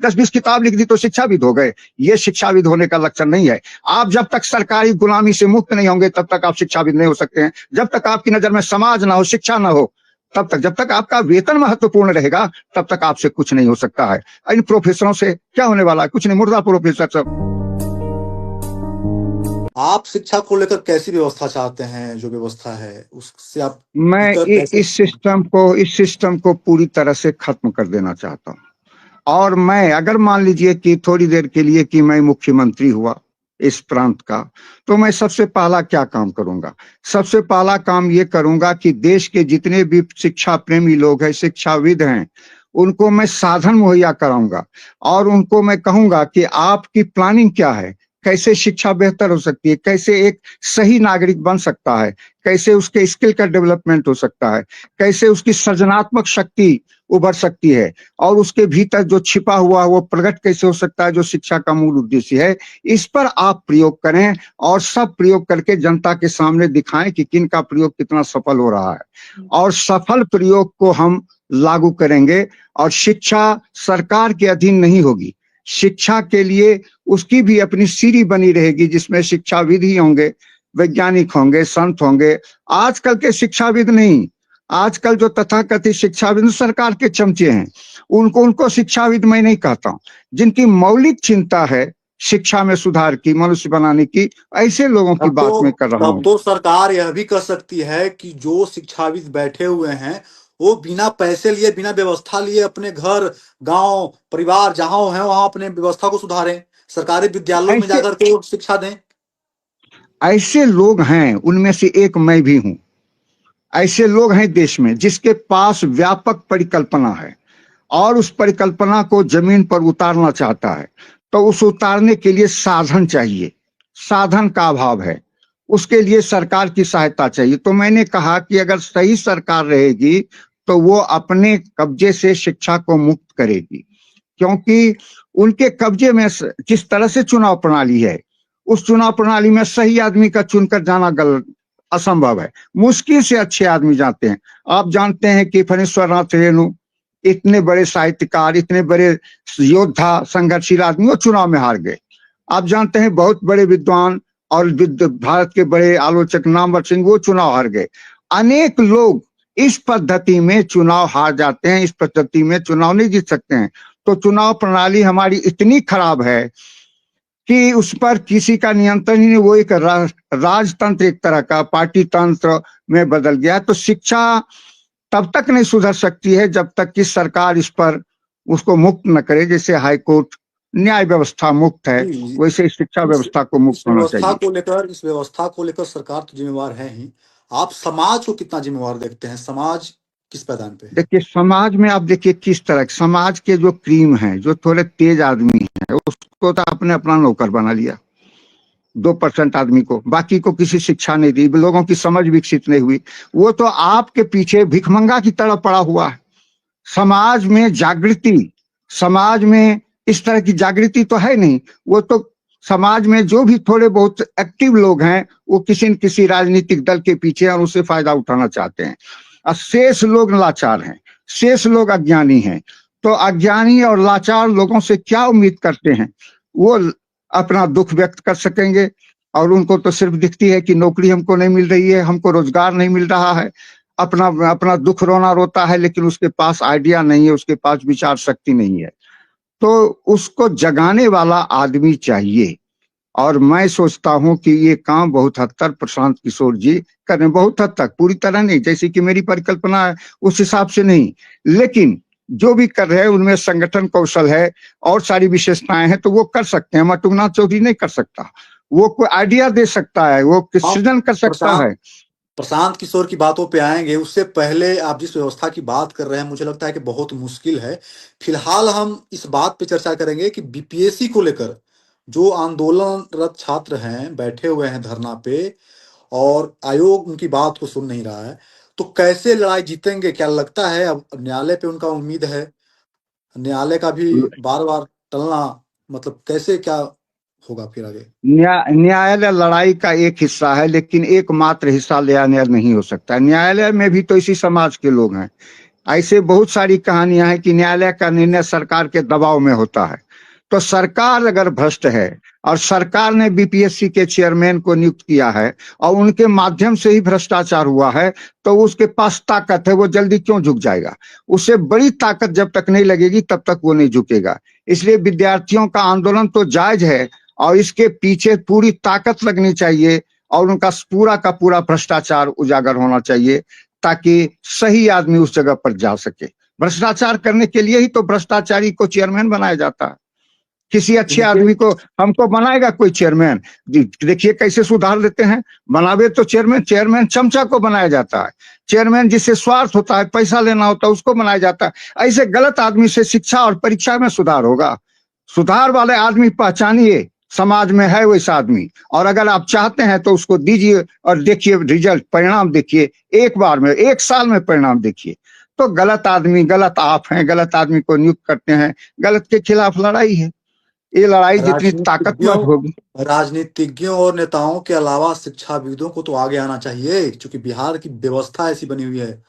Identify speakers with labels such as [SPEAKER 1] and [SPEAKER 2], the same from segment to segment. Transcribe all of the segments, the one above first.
[SPEAKER 1] 10-20 किताब लिख दी तो शिक्षाविद हो गए। ये शिक्षाविद होने का लक्षण नहीं है। आप जब तक सरकारी गुलामी से मुक्त नहीं होंगे तब तक आप शिक्षाविद नहीं हो सकते हैं। जब तक आपकी नजर में समाज ना हो, शिक्षा ना हो, तब तक, जब तक आपका वेतन महत्वपूर्ण रहेगा तब तक आपसे कुछ नहीं हो सकता है। इन प्रोफेसरों से क्या होने वाला है? कुछ नहीं, मुर्दा प्रोफेसर सब।
[SPEAKER 2] आप शिक्षा को लेकर कैसी व्यवस्था चाहते हैं? जो व्यवस्था है उससे आप
[SPEAKER 1] मैं
[SPEAKER 2] कैसे?
[SPEAKER 1] इस सिस्टम को पूरी तरह से खत्म कर देना चाहता हूँ। और मैं, अगर मान लीजिए कि थोड़ी देर के लिए कि मैं मुख्यमंत्री हुआ इस प्रांत का, तो मैं सबसे पहला क्या काम करूंगा? सबसे पहला काम ये करूंगा कि देश के जितने भी शिक्षा प्रेमी लोग हैं, शिक्षाविद हैं, उनको मैं साधन मुहैया कराऊंगा और उनको मैं कहूंगा कि आपकी प्लानिंग क्या है, कैसे शिक्षा बेहतर हो सकती है, कैसे एक सही नागरिक बन सकता है, कैसे उसके स्किल का डेवलपमेंट हो सकता है, कैसे उसकी सृजनात्मक शक्ति उभर सकती है और उसके भीतर जो छिपा हुआ वो प्रकट कैसे हो सकता है, जो शिक्षा का मूल उद्देश्य है। इस पर आप प्रयोग करें और सब प्रयोग करके जनता के सामने दिखाएं कि किन का प्रयोग कितना सफल हो रहा है और सफल प्रयोग को हम लागू करेंगे। और शिक्षा सरकार के अधीन नहीं होगी, शिक्षा के लिए उसकी भी अपनी सीढ़ी बनी रहेगी जिसमें शिक्षाविद ही होंगे, वैज्ञानिक होंगे, संत होंगे। आजकल के शिक्षाविद नहीं, आजकल जो तथाकथित शिक्षाविद सरकार के चमचे हैं, उनको शिक्षाविद मैं नहीं कहता हूं। जिनकी मौलिक चिंता है शिक्षा में सुधार की, मनुष्य बनाने की, ऐसे लोगों की बात मैं कर रहा हूं।
[SPEAKER 2] तब तो सरकार यह भी कर सकती है कि जो शिक्षाविद बैठे हुए हैं वो बिना पैसे लिए, बिना व्यवस्था लिए अपने घर, गांव, परिवार जहां है वहां अपने व्यवस्था को सुधारें, सरकारी विद्यालयों में जाकर के शिक्षा दें।
[SPEAKER 1] ऐसे लोग हैं, उनमें से एक मैं भी हूं। ऐसे लोग हैं देश में जिसके पास व्यापक परिकल्पना है और उस परिकल्पना को जमीन पर उतारना चाहता है, तो उस उतारने के लिए साधन चाहिए। साधन का अभाव है, उसके लिए सरकार की सहायता चाहिए। तो मैंने कहा कि अगर सही सरकार रहेगी तो वो अपने कब्जे से शिक्षा को मुक्त करेगी, क्योंकि उनके कब्जे में जिस तरह से चुनाव प्रणाली है, उस चुनाव प्रणाली में सही आदमी का चुनकर जाना गलत, असंभव है। मुश्किल से अच्छे आदमी जाते हैं। आप जानते हैं कि फणीश्वर नाथ रेणु, इतने बड़े साहित्यकार, इतने बड़े योद्धा, संघर्षशील आदमी, वो चुनाव में हार गए। आप जानते हैं बहुत बड़े विद्वान और भारत के बड़े आलोचक नामवर सिंह, वो चुनाव हार गए। अनेक लोग इस पद्धति में चुनाव हार जाते हैं, इस पद्धति में चुनाव नहीं जीत सकते हैं। तो चुनाव प्रणाली हमारी इतनी खराब है कि उस पर किसी का नियंत्रण ही नहीं। वो एक राजतंत्र, एक तरह का पार्टी तंत्र में बदल गया। तो शिक्षा तब तक नहीं सुधर सकती है जब तक कि सरकार इस पर उसको मुक्त न करे। जैसे हाईकोर्ट न्याय व्यवस्था मुक्त है, वैसे शिक्षा व्यवस्था को मुक्त होना चाहिए।
[SPEAKER 2] इस व्यवस्था को लेकर सरकार तो जिम्मेवार है ही। आप समाज को कितना जिम्मेवार देखते हैं? समाज किस पैदान पे है?
[SPEAKER 1] देखिए, समाज में आप देखिए किस तरह, समाज के जो क्रीम हैं, जो थोड़े तेज आदमी हैं, उसको तो आपने अपना नौकर बना लिया। 2% आदमी को, बाकी को किसी शिक्षा नहीं दी, लोगों की समझ विकसित नहीं हुई। वो तो आपके पीछे भिखमंगा की तरह पड़ा हुआ है। समाज में जागृति, समाज में इस तरह की जागृति तो है नहीं। वो तो समाज में जो भी थोड़े बहुत एक्टिव लोग हैं, वो किसी न किसी राजनीतिक दल के पीछे और उससे फायदा उठाना चाहते हैं। और शेष लोग लाचार हैं, शेष लोग अज्ञानी हैं। तो अज्ञानी और लाचार लोगों से क्या उम्मीद करते हैं? वो अपना दुख व्यक्त कर सकेंगे और उनको तो सिर्फ दिखती है कि नौकरी हमको नहीं मिल रही है, हमको रोजगार नहीं मिल रहा है। अपना अपना दुख रोना रोता है, लेकिन उसके पास आइडिया नहीं है, उसके पास विचार शक्ति नहीं है। तो उसको जगाने वाला आदमी चाहिए। और मैं सोचता हूं कि ये काम बहुत हद तक प्रशांत किशोर जी कर रहे हैं, बहुत हद तक, पूरी तरह नहीं, जैसे कि मेरी परिकल्पना है उस हिसाब से नहीं, लेकिन जो भी कर रहे हैं उनमें संगठन कौशल है और सारी विशेषताएं हैं, तो वो कर सकते हैं। मटुंगनाथ चौधरी नहीं कर सकता, वो कोई आइडिया दे सकता है, वो सृजन कर सकता है।
[SPEAKER 2] प्रशांत किशोर की बातों पे आएंगे, उससे पहले आप जिस व्यवस्था की बात कर रहे हैं, मुझे लगता है कि बहुत मुश्किल है। फिलहाल हम इस बात पे चर्चा करेंगे कि बीपीएससी को लेकर जो आंदोलनरत छात्र हैं, बैठे हुए हैं धरना पे, और आयोग उनकी बात को सुन नहीं रहा है, तो कैसे लड़ाई जीतेंगे? क्या लगता है अब न्यायालय पे उनका उम्मीद है? न्यायालय का भी बार बार टलना, मतलब कैसे क्या होगा फिर आगे?
[SPEAKER 1] न्यायालय लड़ाई का एक हिस्सा है, लेकिन एकमात्र हिस्सा न्यायालय नहीं हो सकता। न्यायालय में भी तो इसी समाज के लोग हैं, ऐसे बहुत सारी कहानियां हैं कि न्यायालय का निर्णय सरकार के दबाव में होता है। तो सरकार अगर भ्रष्ट है और सरकार ने बीपीएससी के चेयरमैन को नियुक्त किया है और उनके माध्यम से ही भ्रष्टाचार हुआ है, तो उसके पास ताकत है, वो जल्दी क्यों झुक जाएगा? उसे बड़ी ताकत जब तक नहीं लगेगी तब तक वो नहीं झुकेगा। इसलिए विद्यार्थियों का आंदोलन तो जायज है और इसके पीछे पूरी ताकत लगनी चाहिए और उनका पूरा का पूरा भ्रष्टाचार उजागर होना चाहिए, ताकि सही आदमी उस जगह पर जा सके। भ्रष्टाचार करने के लिए ही तो भ्रष्टाचारी को चेयरमैन बनाया जाता है। किसी अच्छे आदमी को हमको बनाएगा कोई चेयरमैन? देखिए कैसे सुधार देते हैं, बनावे तो चेयरमैन चमचा को बनाया जाता है। चेयरमैन जिससे स्वार्थ होता है, पैसा लेना होता है, उसको बनाया जाता है। ऐसे गलत आदमी से शिक्षा और परीक्षा में सुधार होगा? सुधार वाले आदमी पहचानिए, समाज में है वैसा आदमी, और अगर आप चाहते हैं तो उसको दीजिए और देखिए रिजल्ट, परिणाम देखिए, एक बार में, एक साल में परिणाम देखिए। तो गलत आदमी, गलत आप हैं, गलत आदमी को नियुक्त करते हैं, गलत के खिलाफ लड़ाई है। ये लड़ाई जितनी ताकतवर होगी।
[SPEAKER 2] राजनीतिज्ञों और नेताओं के अलावा शिक्षाविदों को तो आगे आना चाहिए, क्योंकि बिहार की व्यवस्था ऐसी बनी हुई है।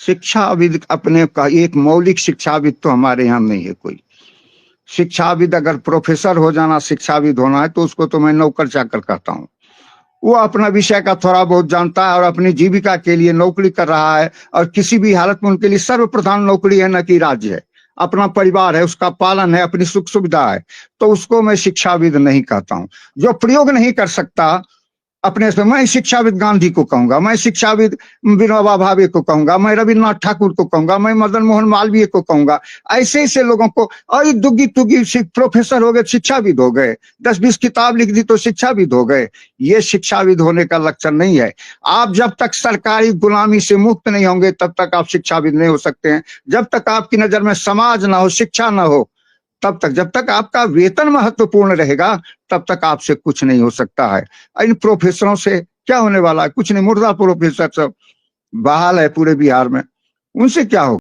[SPEAKER 1] शिक्षाविद अपने का एक मौलिक शिक्षाविद तो हमारे यहाँ नहीं है कोई। शिक्षाविद अगर प्रोफेसर हो जाना शिक्षाविद होना है तो उसको तो मैं नौकर चाकर कहता हूँ। वो अपना विषय का थोड़ा बहुत जानता है और अपनी जीविका के लिए नौकरी कर रहा है, और किसी भी हालत में उनके लिए सर्वप्रधान नौकरी है, न कि राज्य है। अपना परिवार है, उसका पालन है, अपनी सुख सुविधा है, तो उसको मैं शिक्षाविद नहीं कहता हूँ। जो प्रयोग नहीं कर सकता अपने से, मैं शिक्षाविद गांधी को कहूंगा, मैं शिक्षाविद विनोबा भावे को कहूंगा, मैं रविन्द्रनाथ ठाकुर को कहूंगा, मैं मदन मोहन मालवीय को कहूंगा। ऐसे ऐसे लोगों को, और दुग्गी तुग्गी प्रोफेसर हो गए, शिक्षाविद हो गए, 10-20 किताब लिख दी तो शिक्षाविद हो गए। ये शिक्षाविद होने का लक्षण नहीं है। आप जब तक सरकारी गुलामी से मुक्त नहीं होंगे तब तक आप शिक्षाविद नहीं हो सकते हैं। जब तक आपकी नजर में समाज ना हो, शिक्षा ना हो, तब तक, जब तक आपका वेतन महत्वपूर्ण रहेगा तब तक आपसे कुछ नहीं हो सकता है। इन प्रोफेसरों से क्या होने वाला है? कुछ नहीं, मुर्दा प्रोफेसर सब बहाल है पूरे बिहार में, उनसे क्या होगा?